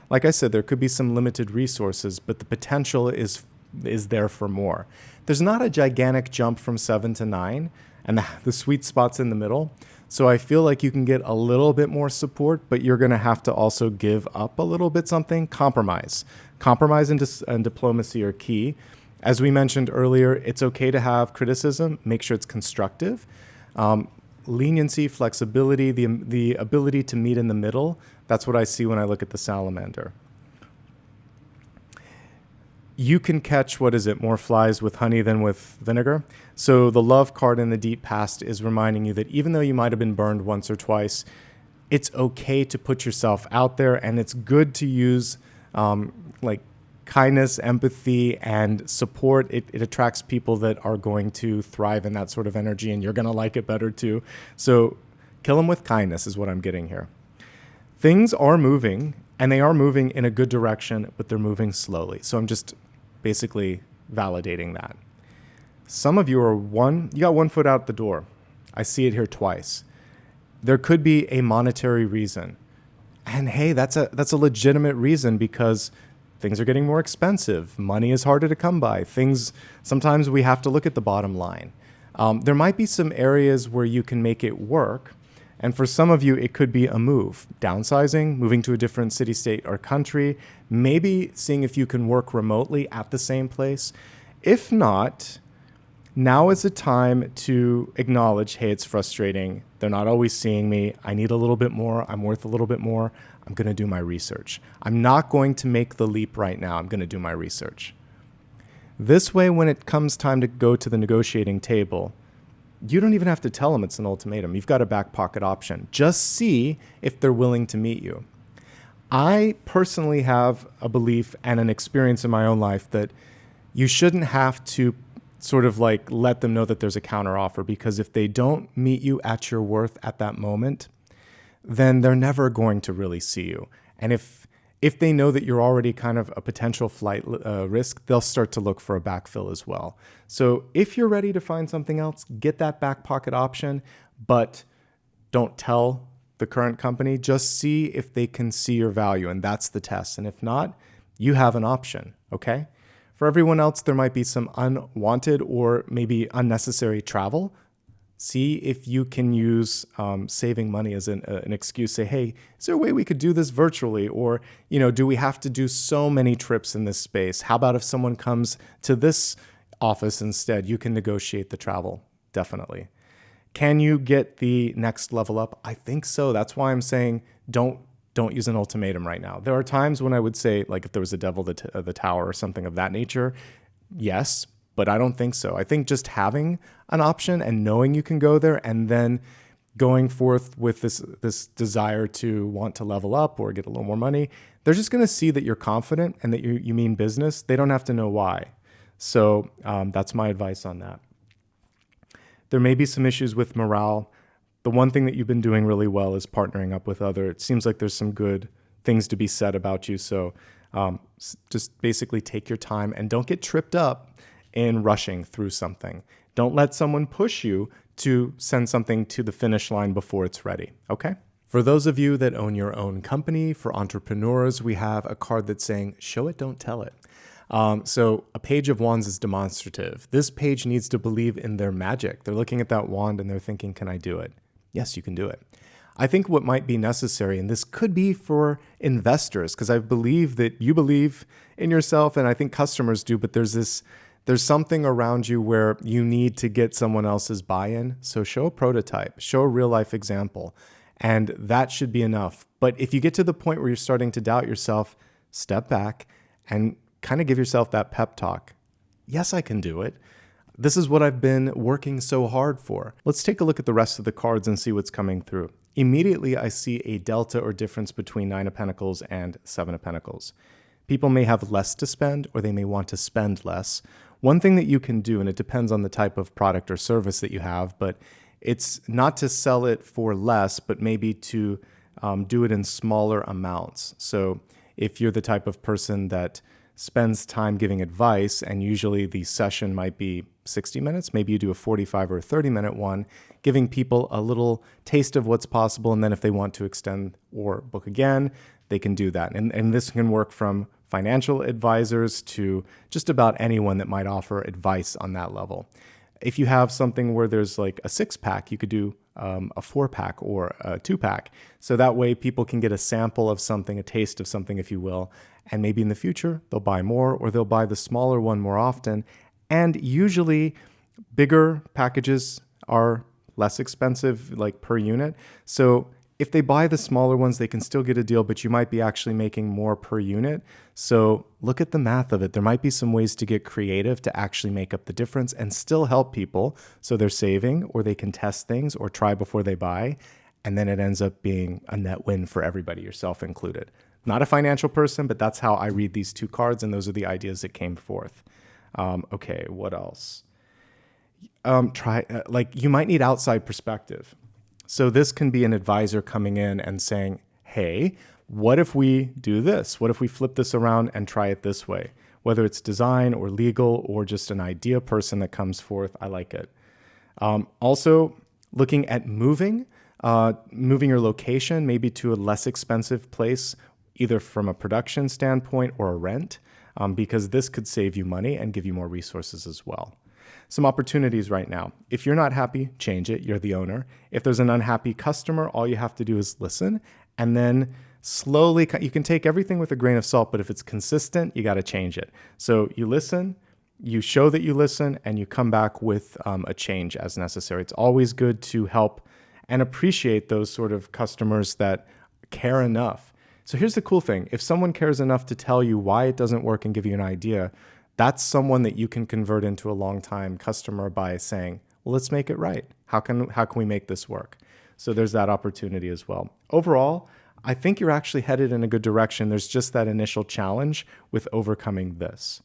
like I said, there could be some limited resources, but the potential is there for more. There's not a gigantic jump from 7 to 9, and the sweet spot's in the middle. So I feel like you can get a little bit more support, but you're going to have to also give up a little bit something. Compromise. Compromise and diplomacy are key. As we mentioned earlier, it's okay to have criticism. Make sure it's constructive. Leniency, flexibility, the ability to meet in the middle. That's what I see when I look at the salamander. You can catch, more flies with honey than with vinegar. So the love card in the deep past is reminding you that even though you might have been burned once or twice, it's okay to put yourself out there, and it's good to use kindness, empathy, and support. It attracts people that are going to thrive in that sort of energy, and you're going to like it better too. So kill them with kindness is what I'm getting here. Things are moving, and they are moving in a good direction, but they're moving slowly. So I'm just basically validating that. Some of you you got one foot out the door. I see it here twice. There could be a monetary reason. And hey, that's a legitimate reason, because things are getting more expensive. Money is harder to come by. Sometimes we have to look at the bottom line. There might be some areas where you can make it work. And for some of you, it could be a move, downsizing, moving to a different city, state, or country, maybe seeing if you can work remotely at the same place. If not, now is the time to acknowledge, hey, it's frustrating. They're not always seeing me. I need a little bit more. I'm worth a little bit more. I'm going to do my research. I'm not going to make the leap right now. I'm going to do my research. This way, when it comes time to go to the negotiating table, you don't even have to tell them it's an ultimatum. You've got a back pocket option. Just see if they're willing to meet you. I personally have a belief and an experience in my own life that you shouldn't have to sort of let them know that there's a counteroffer, because if they don't meet you at your worth at that moment, then they're never going to really see you. And if they know that you're already kind of a potential flight risk, they'll start to look for a backfill as well. So if you're ready to find something else, get that back pocket option, but don't tell the current company. Just see if they can see your value, and that's the test. And if not, you have an option, okay? For everyone else, there might be some unwanted or maybe unnecessary travel. See if you can use saving money as an excuse. Say, hey, is there a way we could do this virtually? Or, do we have to do so many trips in this space? How about if someone comes to this office instead? You can negotiate the travel, definitely. Can you get the next level up? I think so. That's why I'm saying don't use an ultimatum right now. There are times when I would say, if there was a devil the tower or something of that nature, yes, but I don't think so. I think just having an option and knowing you can go there, and then going forth with this desire to want to level up or get a little more money, they're just going to see that you're confident and that you mean business. They don't have to know why. So that's my advice on that. There may be some issues with morale. The one thing that you've been doing really well is partnering up with others. It seems like there's some good things to be said about you. So just basically take your time and don't get tripped up in rushing through something. Don't let someone push you to send something to the finish line before it's ready, okay? For those of you that own your own company, for entrepreneurs, we have a card that's saying, show it, don't tell it. So a page of wands is demonstrative. This page needs to believe in their magic. They're looking at that wand and they're thinking, can I do it? Yes, you can do it. I think what might be necessary, and this could be for investors, because I believe that you believe in yourself, and I think customers do, but there's something around you where you need to get someone else's buy-in. So show a prototype, show a real-life example, and that should be enough. But if you get to the point where you're starting to doubt yourself, step back and kind of give yourself that pep talk. Yes, I can do it. This is what I've been working so hard for. Let's take a look at the rest of the cards and see what's coming through. Immediately, I see a delta or difference between 9 of Pentacles and 7 of Pentacles. People may have less to spend, or they may want to spend less. One thing that you can do, and it depends on the type of product or service that you have, but it's not to sell it for less, but maybe to do it in smaller amounts. So if you're the type of person that spends time giving advice, and usually the session might be 60 minutes. Maybe you do a 45 or a 30-minute one, giving people a little taste of what's possible. And then if they want to extend or book again, they can do that. And this can work from financial advisors to just about anyone that might offer advice on that level. If you have something where there's like a 6-pack, you could do a 4-pack or a 2-pack. So that way people can get a sample of something, a taste of something, if you will. And maybe in the future, they'll buy more, or they'll buy the smaller one more often. And usually bigger packages are less expensive, like per unit. So if they buy the smaller ones, they can still get a deal, but you might be actually making more per unit. So look at the math of it. There might be some ways to get creative to actually make up the difference and still help people. So they're saving, or they can test things or try before they buy. And then it ends up being a net win for everybody, yourself included. Not a financial person, but that's how I read these 2 cards. And those are the ideas that came forth. Okay, what else? You might need outside perspective. So this can be an advisor coming in and saying, hey, what if we do this? What if we flip this around and try it this way? Whether it's design or legal or just an idea person that comes forth, I like it. Also, looking at moving your location, maybe to a less expensive place, either from a production standpoint or a rent, because this could save you money and give you more resources as well. Some opportunities right now. If you're not happy, change it. You're the owner. If there's an unhappy customer, all you have to do is listen, and then slowly, you can take everything with a grain of salt, but if it's consistent, you got to change it. So you listen, you show that you listen, and you come back with a change as necessary. It's always good to help and appreciate those sort of customers that care enough. So here's the cool thing. If someone cares enough to tell you why it doesn't work and give you an idea, that's someone that you can convert into a long-time customer by saying, well, let's make it right. How can we make this work? So there's that opportunity as well. Overall, I think you're actually headed in a good direction. There's just that initial challenge with overcoming this.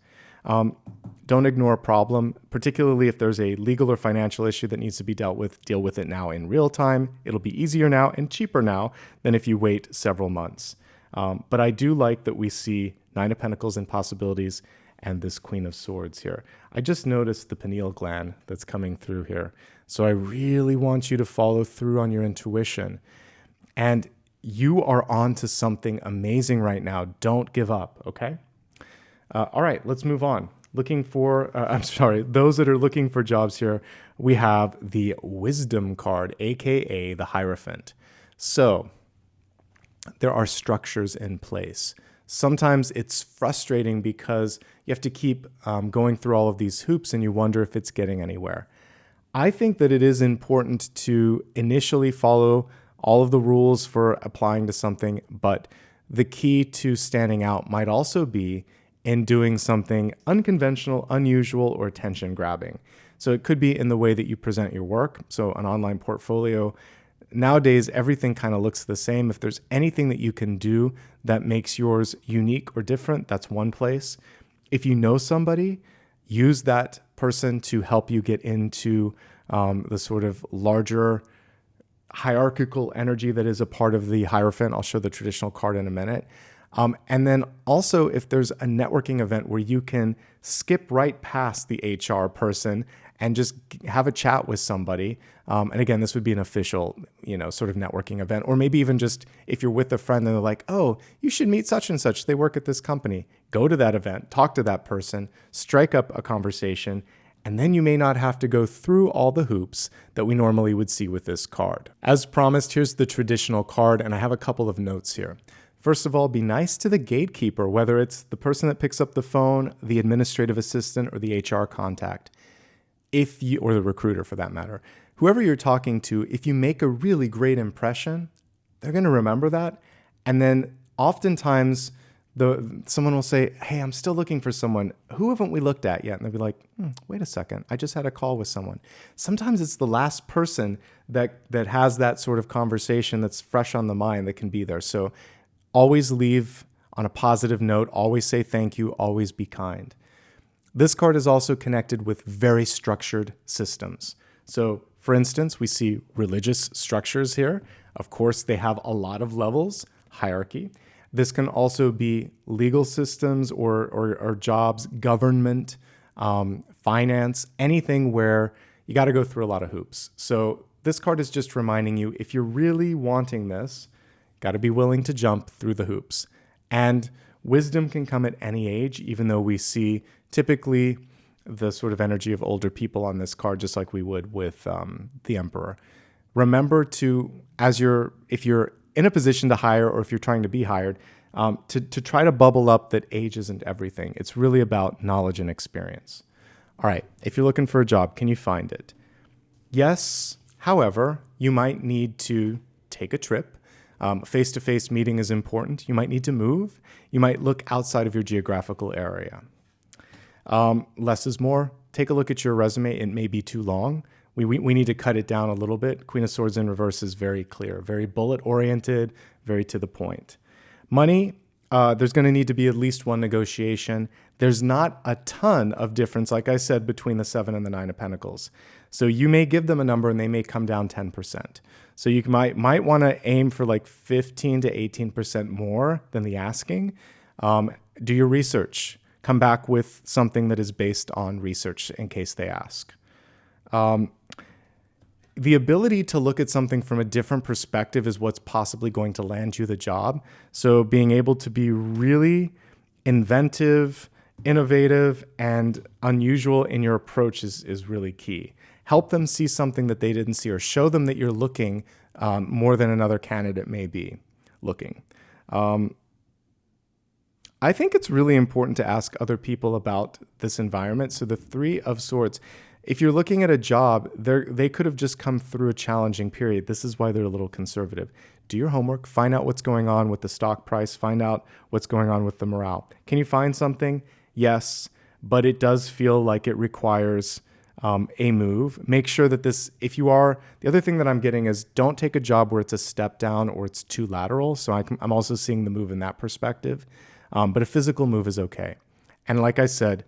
Don't ignore a problem, particularly if there's a legal or financial issue that needs to be dealt with. Deal with it now in real time. It'll be easier now and cheaper now than if you wait several months. But I do like that we see 9 of Pentacles and possibilities and this Queen of Swords here. I just noticed the pineal gland that's coming through here. So I really want you to follow through on your intuition. And you are on to something amazing right now. Don't give up, okay? All right, let's move on. Those that are looking for jobs here, we have the Wisdom card, aka the Hierophant. So there are structures in place. Sometimes it's frustrating because you have to keep going through all of these hoops and you wonder if it's getting anywhere. I think that it is important to initially follow all of the rules for applying to something, but the key to standing out might also be in doing something unconventional, unusual, or attention grabbing. So it could be in the way that you present your work. So an online portfolio. Nowadays, everything kind of looks the same. If there's anything that you can do that makes yours unique or different, that's one place. If you know somebody, use that person to help you get into the sort of larger hierarchical energy that is a part of the Hierophant. I'll show the traditional card in a minute. And then also, if there's a networking event where you can skip right past the HR person and just have a chat with somebody. And again, this would be an official, sort of networking event, or maybe even just if you're with a friend and they're like, oh, you should meet such and such. They work at this company. Go to that event, talk to that person, strike up a conversation, and then you may not have to go through all the hoops that we normally would see with this card. As promised, here's the traditional card, and I have a couple of notes here. First of all, be nice to the gatekeeper, whether it's the person that picks up the phone, the administrative assistant, or the HR contact, or the recruiter for that matter. Whoever you're talking to, if you make a really great impression, they're going to remember that. And then oftentimes someone will say, hey, I'm still looking for someone. Who haven't we looked at yet? And they'll be like, wait a second. I just had a call with someone. Sometimes it's the last person that has that sort of conversation that's fresh on the mind that can be there. So always leave on a positive note. Always say thank you. Always be kind. This card is also connected with very structured systems. So, for instance, we see religious structures here. Of course, they have a lot of levels, hierarchy. This can also be legal systems or jobs, government, finance, anything where you got to go through a lot of hoops. So this card is just reminding you, if you're really wanting this, got to be willing to jump through the hoops. And wisdom can come at any age, even though we see typically the sort of energy of older people on this card, just like we would with the Emperor. Remember to, if you're in a position to hire, or if you're trying to be hired, to try to bubble up that age isn't everything. It's really about knowledge and experience. All right, if you're looking for a job, can you find it? Yes, however, you might need to take a trip. Face-to-face meeting is important. You might need to move. You might look outside of your geographical area. Less is more. Take a look at your resume. It may be too long. We need to cut it down a little bit. Queen of Swords in reverse is very clear, very bullet-oriented, very to the point. Money, there's going to need to be at least one negotiation. There's not a ton of difference, like I said, between the 7 and the 9 of Pentacles. So you may give them a number and they may come down 10%. So you might want to aim for like 15 to 18% more than the asking. Do your research. Come back with something that is based on research in case they ask. The ability to look at something from a different perspective is what's possibly going to land you the job. So being able to be really inventive, innovative, and unusual in your approach is really key. Help them see something that they didn't see, or show them that you're looking more than another candidate may be looking. I think it's really important to ask other people about this environment. So the 3 of Swords, if you're looking at a job, they could have just come through a challenging period. This is why they're a little conservative. Do your homework, find out what's going on with the stock price, find out what's going on with the morale. Can you find something? Yes, but it does feel like it requires a move. Make sure that the other thing that I'm getting is, don't take a job where it's a step down or it's too lateral. So I'm also seeing the move in that perspective. But a physical move is okay. And like I said,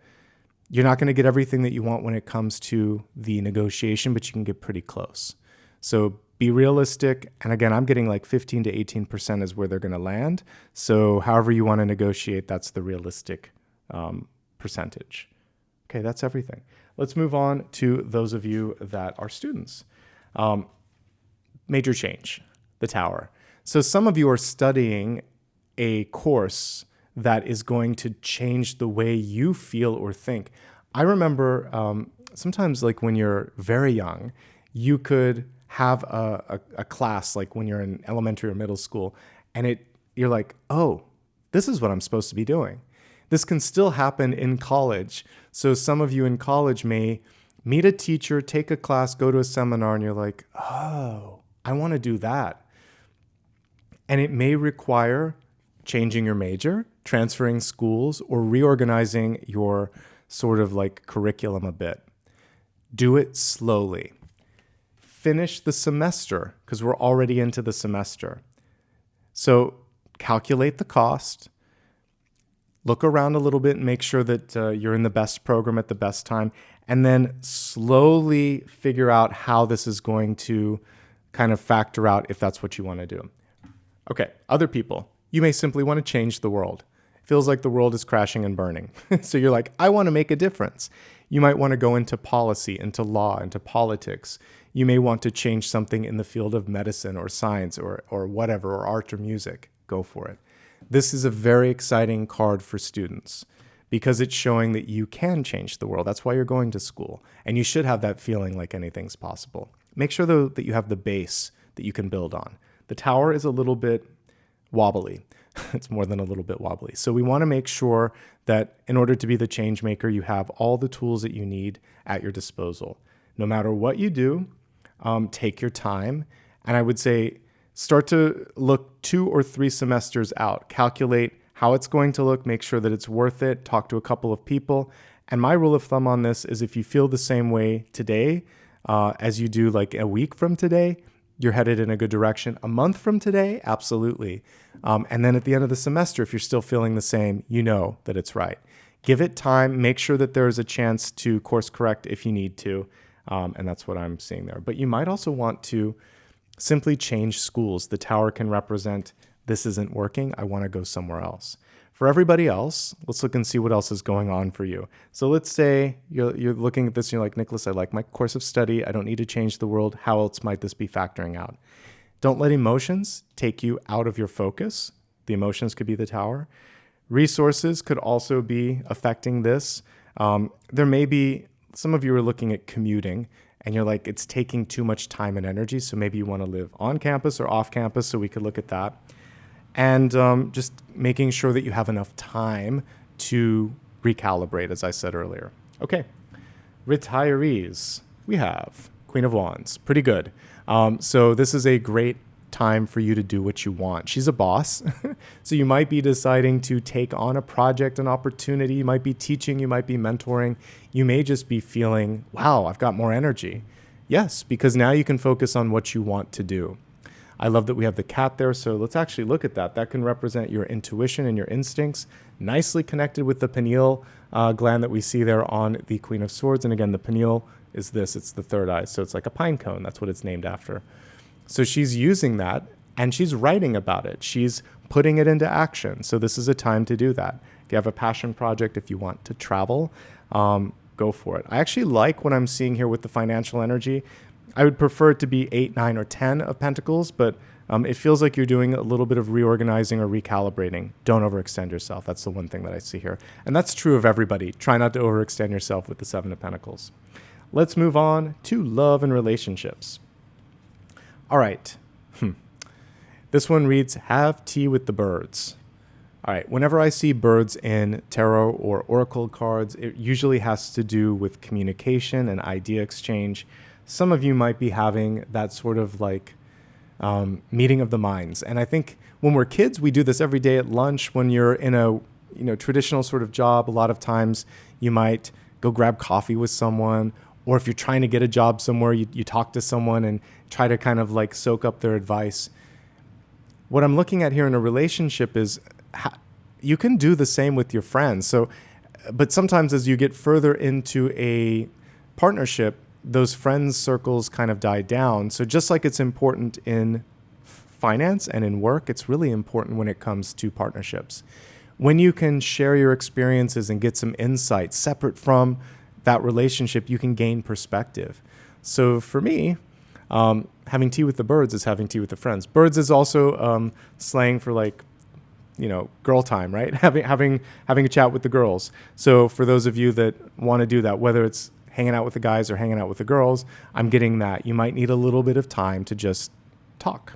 you're not going to get everything that you want when it comes to the negotiation, but you can get pretty close. So be realistic. And again, I'm getting like 15 to 18% is where they're going to land. So however you want to negotiate, that's the realistic percentage. Okay, that's everything. Let's move on to those of you that are students. Major change, the Tower. So some of you are studying a course that is going to change the way you feel or think. I remember sometimes, like when you're very young, you could have a class, like when you're in elementary or middle school, and you're like, oh, this is what I'm supposed to be doing. This can still happen in college. So some of you in college may meet a teacher, take a class, go to a seminar, and you're like, oh, I want to do that. And it may require changing your major, transferring schools, or reorganizing your sort of like curriculum a bit. Do it slowly. Finish the semester, because we're already into the semester. So calculate the cost, look around a little bit and make sure that you're in the best program at the best time, and then slowly figure out how this is going to kind of factor out if that's what you want to do. Okay, other people. You may simply want to change the world. It feels like the world is crashing and burning. So you're like, I want to make a difference. You might want to go into policy, into law, into politics. You may want to change something in the field of medicine or science or whatever, or art or music. Go for it. This is a very exciting card for students because it's showing that you can change the world. That's why you're going to school. And you should have that feeling like anything's possible. Make sure, though, that you have the base that you can build on. The Tower is a little bit wobbly. It's more than a little bit wobbly. So we want to make sure that in order to be the change maker, you have all the tools that you need at your disposal. No matter what you do, take your time. And I would say start to look 2 or 3 semesters out. Calculate how it's going to look. Make sure that it's worth it. Talk to a couple of people. And my rule of thumb on this is if you feel the same way today as you do like a week from today, you're headed in a good direction. A month from today, absolutely. And then at the end of the semester, if you're still feeling the same, you know that it's right. Give it time. Make sure that there is a chance to course correct if you need to. And that's what I'm seeing there. But you might also want to simply change schools. The Tower can represent this isn't working. I want to go somewhere else. For everybody else, let's look and see what else is going on for you. So let's say you're looking at this and you're like, Nicholas, I like my course of study. I don't need to change the world. How else might this be factoring out? Don't let emotions take you out of your focus. The emotions could be the tower. Resources could also be affecting this. There may be, some of you are looking at commuting and you're like, it's taking too much time and energy. So maybe you want to live on campus or off campus. So we could look at that. And just making sure that you have enough time to recalibrate, as I said earlier. Okay, retirees. We have Queen of Wands. Pretty good. So this is a great time for you to do what you want. She's a boss. So you might be deciding to take on a project, an opportunity. You might be teaching. You might be mentoring. You may just be feeling, wow, I've got more energy. Yes, because now you can focus on what you want to do. I love that we have the cat there, so let's actually look at that. That can represent your intuition and your instincts, nicely connected with the pineal gland that we see there on the Queen of Swords. And again, the pineal is this, it's the third eye, so it's like a pine cone. That's what it's named after. So she's using that, and she's writing about it. She's putting it into action. So this is a time to do that. If you have a passion project, if you want to travel, go for it. I actually like what I'm seeing here with the financial energy. I would prefer it to be 8, 9, or 10 of Pentacles, but it feels like you're doing a little bit of reorganizing or recalibrating. Don't overextend yourself. That's the one thing that I see here. And that's true of everybody. Try not to overextend yourself with the 7 of Pentacles. Let's move on to love and relationships. All right. This one reads, have tea with the birds. All right. Whenever I see birds in tarot or oracle cards, it usually has to do with communication and idea exchange. Some of you might be having that sort of like meeting of the minds. And I think when we're kids, we do this every day at lunch. When you're in a traditional sort of job, a lot of times you might go grab coffee with someone. Or if you're trying to get a job somewhere, you talk to someone and try to kind of like soak up their advice. What I'm looking at here in a relationship is you can do the same with your friends. So, but sometimes as you get further into a partnership, those friends circles kind of die down. So just like it's important in finance and in work, it's really important when it comes to partnerships. When you can share your experiences and get some insight separate from that relationship, you can gain perspective. So for me, having tea with the birds is having tea with the friends. Birds is also slang for like, girl time, right? Having a chat with the girls. So for those of you that want to do that, whether it's hanging out with the guys or hanging out with the girls, I'm getting that. You might need a little bit of time to just talk.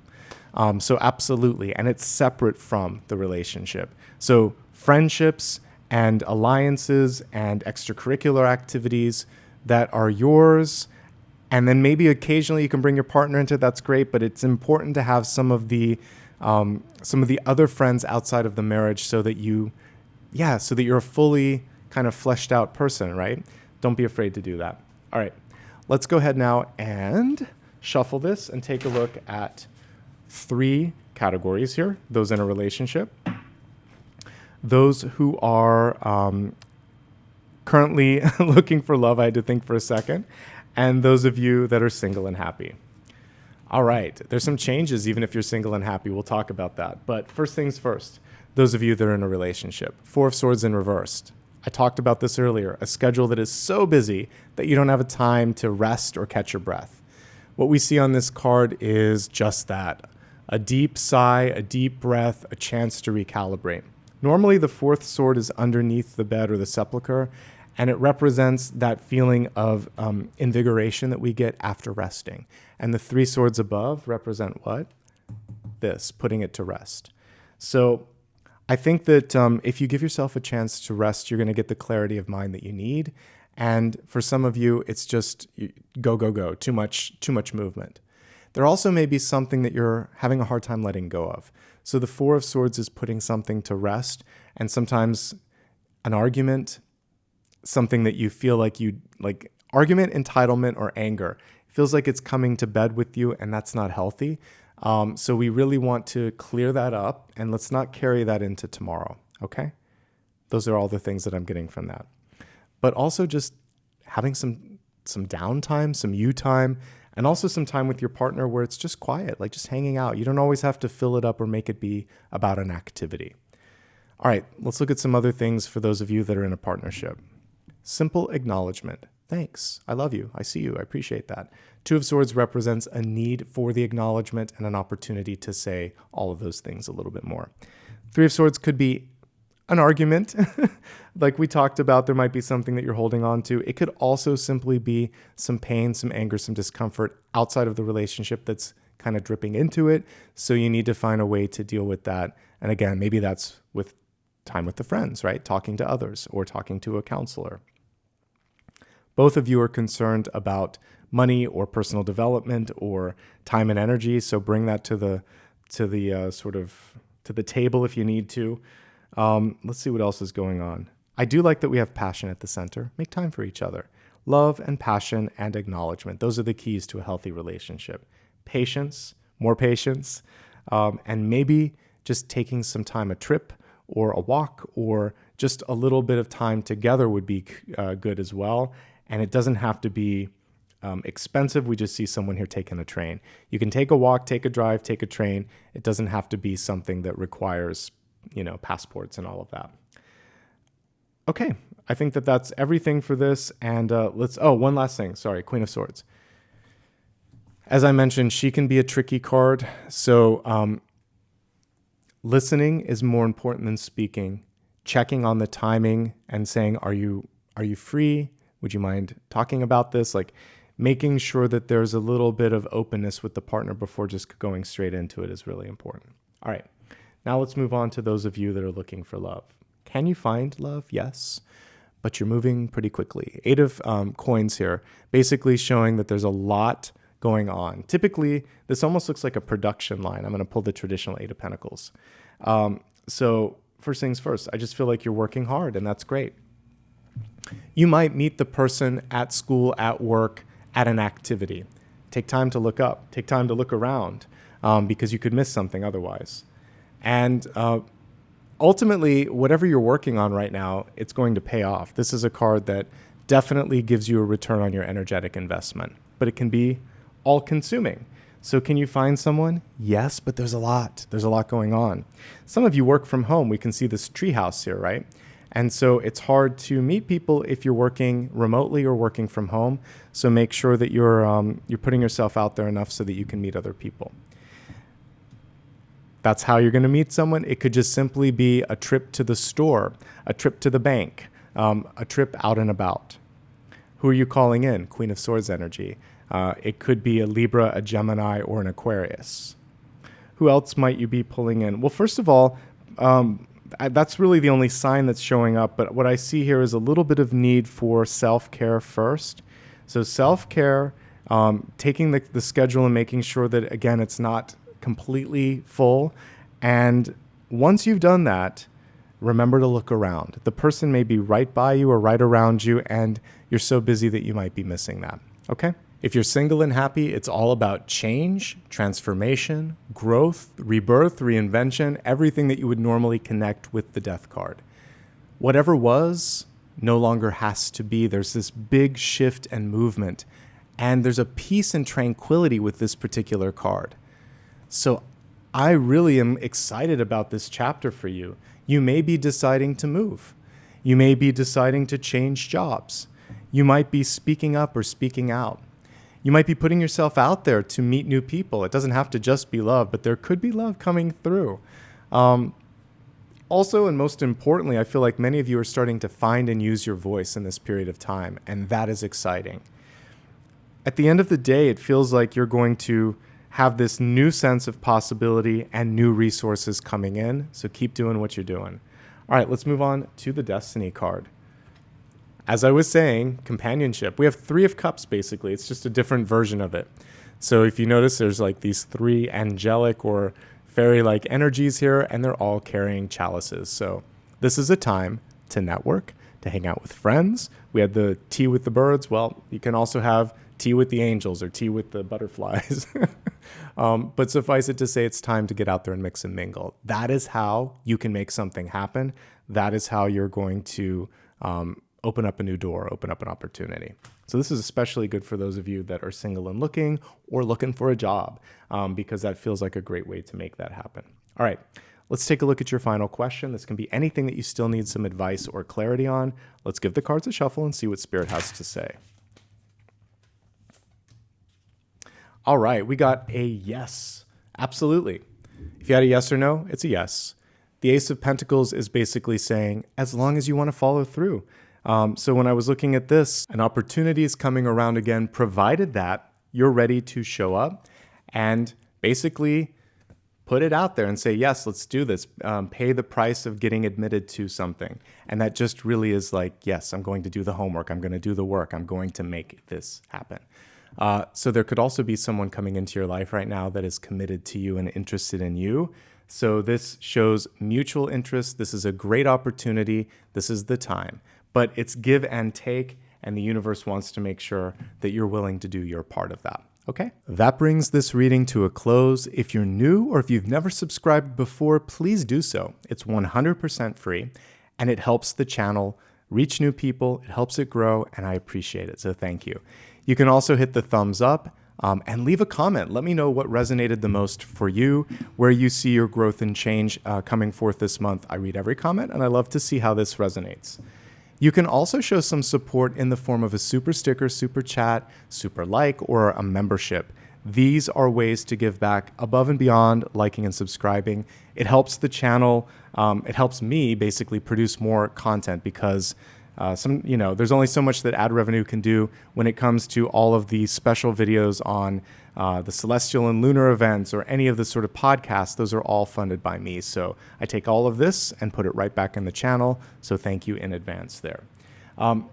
So absolutely. And it's separate from the relationship. So friendships and alliances and extracurricular activities that are yours. And then maybe occasionally you can bring your partner into it. That's great. But it's important to have some of the other friends outside of the marriage so that you're a fully kind of fleshed out person, right? Don't be afraid to do that. All right, let's go ahead now and shuffle this and take a look at 3 categories here. Those in a relationship, those who are currently looking for love, I had to think for a second, and those of you that are single and happy. All right, there's some changes even if you're single and happy. We'll talk about that. But first things first, those of you that are in a relationship. 4 of Swords in reversed. I talked about this earlier, a schedule that is so busy that you don't have a time to rest or catch your breath. What we see on this card is just that, a deep sigh, a deep breath, a chance to recalibrate. Normally the 4th sword is underneath the bed or the sepulcher, and it represents that feeling of invigoration that we get after resting. And the 3 swords above represent what? This, putting it to rest. So I think that if you give yourself a chance to rest, you're going to get the clarity of mind that you need. And for some of you, it's just go, go, go, too much movement. There also may be something that you're having a hard time letting go of. So the 4 of Swords is putting something to rest, and sometimes an argument, something that you feel like argument, entitlement, or anger. It feels like it's coming to bed with you, and that's not healthy. So we really want to clear that up, and let's not carry that into tomorrow, okay? Those are all the things that I'm getting from that. But also just having some downtime, some you time, And also some time with your partner where it's just quiet, like just hanging out. You don't always have to fill it up or make it be about an activity. All right, let's look at some other things for those of you that are in a partnership. Simple acknowledgement. Thanks. I love you. I see you. I appreciate that. Two of Swords represents a need for the acknowledgement and an opportunity to say all of those things a little bit more. Three of Swords could be an argument. Like we talked about, there might be something that you're holding on to. It could also simply be some pain, some anger, some discomfort outside of the relationship that's kind of dripping into it. So you need to find a way to deal with that. And again, maybe that's with time with the friends, right? Talking to others or talking to a counselor. Both of you are concerned about money or personal development or time and energy. So bring that to the table if you need to. Let's see what else is going on. I do like that we have passion at the center. Make time for each other. Love and passion and acknowledgement. Those are the keys to a healthy relationship. Patience, more patience, and maybe just taking some time, a trip or a walk or just a little bit of time together would be good as well. And it doesn't have to be expensive. We just see someone here taking a train. You can take a walk, take a drive, take a train. It doesn't have to be something that requires, passports and all of that. Okay, I think that that's everything for this. And one last thing. Sorry, Queen of Swords. As I mentioned, she can be a tricky card. So listening is more important than speaking. Checking on the timing and saying, are you free? Would you mind talking about this? Like making sure that there's a little bit of openness with the partner before just going straight into it is really important. All right, now let's move on to those of you that are looking for love. Can you find love? Yes, but you're moving pretty quickly. 8 of coins here, basically showing that there's a lot going on. Typically, this almost looks like a production line. I'm going to pull the traditional 8 of Pentacles. So first things first, I just feel like you're working hard, and that's great. You might meet the person at school, at work, at an activity. Take time to look up. Take time to look around because you could miss something otherwise. And ultimately, whatever you're working on right now, it's going to pay off. This is a card that definitely gives you a return on your energetic investment, but it can be all-consuming. So can you find someone? Yes, but there's a lot. There's a lot going on. Some of you work from home. We can see this treehouse here, right? And so it's hard to meet people if you're working remotely or working from home. So make sure that you're putting yourself out there enough so that you can meet other people. That's how you're going to meet someone. It could just simply be a trip to the store, a trip to the bank, a trip out and about. Who are you calling in? Queen of Swords energy. It could be a Libra, a Gemini, or an Aquarius. Who else might you be pulling in? Well, first of all, that's really the only sign that's showing up. But what I see here is a little bit of need for self-care first. So self-care, taking the schedule and making sure that, again, it's not completely full. And once you've done that, remember to look around. The person may be right by you or right around you, and you're so busy that you might be missing that. Okay? If you're single and happy, it's all about change, transformation, growth, rebirth, reinvention, everything that you would normally connect with the Death card. Whatever was no longer has to be. There's this big shift and movement, and there's a peace and tranquility with this particular card. So I really am excited about this chapter for you. You may be deciding to move. You may be deciding to change jobs. You might be speaking up or speaking out. You might be putting yourself out there to meet new people. It doesn't have to just be love, but there could be love coming through. Also, and most importantly, I feel like many of you are starting to find and use your voice in this period of time, and that is exciting. At the end of the day, it feels like you're going to have this new sense of possibility and new resources coming in, so keep doing what you're doing. All right, let's move on to the Destiny card. As I was saying, companionship. We have 3 of Cups, basically. It's just a different version of it. So if you notice, there's like these 3 angelic or fairy-like energies here, and they're all carrying chalices. So this is a time to network, to hang out with friends. We had the tea with the birds. Well, you can also have tea with the angels or tea with the butterflies. But suffice it to say, it's time to get out there and mix and mingle. That is how you can make something happen. That is how you're going to open up a new door, open up an opportunity. So this is especially good for those of you that are single and looking or looking for a job, because that feels like a great way to make that happen. All right, let's take a look at your final question. This can be anything that you still need some advice or clarity on. Let's give the cards a shuffle and see what Spirit has to say. All right, we got a yes. Absolutely. If you had a yes or no, it's a yes. The Ace of Pentacles is basically saying, as long as you want to follow through. So when I was looking at this, an opportunity is coming around again, provided that you're ready to show up and basically put it out there and say, yes, let's do this. Pay the price of getting admitted to something. And that just really is like, yes, I'm going to do the homework. I'm going to do the work. I'm going to make this happen. So there could also be someone coming into your life right now that is committed to you and interested in you. So this shows mutual interest. This is a great opportunity. This is the time. But it's give and take, and the universe wants to make sure that you're willing to do your part of that. Okay? That brings this reading to a close. If you're new or if you've never subscribed before, please do so. It's 100% free, and it helps the channel reach new people. It helps it grow, and I appreciate it. So thank you. You can also hit the thumbs up and leave a comment. Let me know what resonated the most for you, where you see your growth and change coming forth this month. I read every comment, and I love to see how this resonates. You can also show some support in the form of a super sticker, super chat, super like, or a membership. These are ways to give back above and beyond liking and subscribing. It helps the channel. It helps me basically produce more content because there's only so much that ad revenue can do when it comes to all of the special videos on the celestial and lunar events or any of the sort of podcasts. Those are all funded by me. So I take all of this and put it right back in the channel. So thank you in advance there.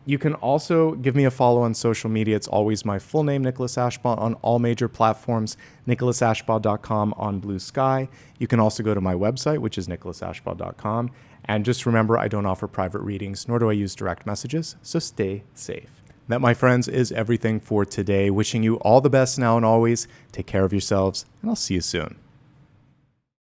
You can also give me a follow on social media. It's always my full name, Nicholas Ashbaugh, on all major platforms, nicholasashbaugh.com on Blue Sky. You can also go to my website, which is nicholasashbaugh.com. And just remember, I don't offer private readings, nor do I use direct messages, so stay safe. That, my friends, is everything for today. Wishing you all the best now and always. Take care of yourselves, and I'll see you soon.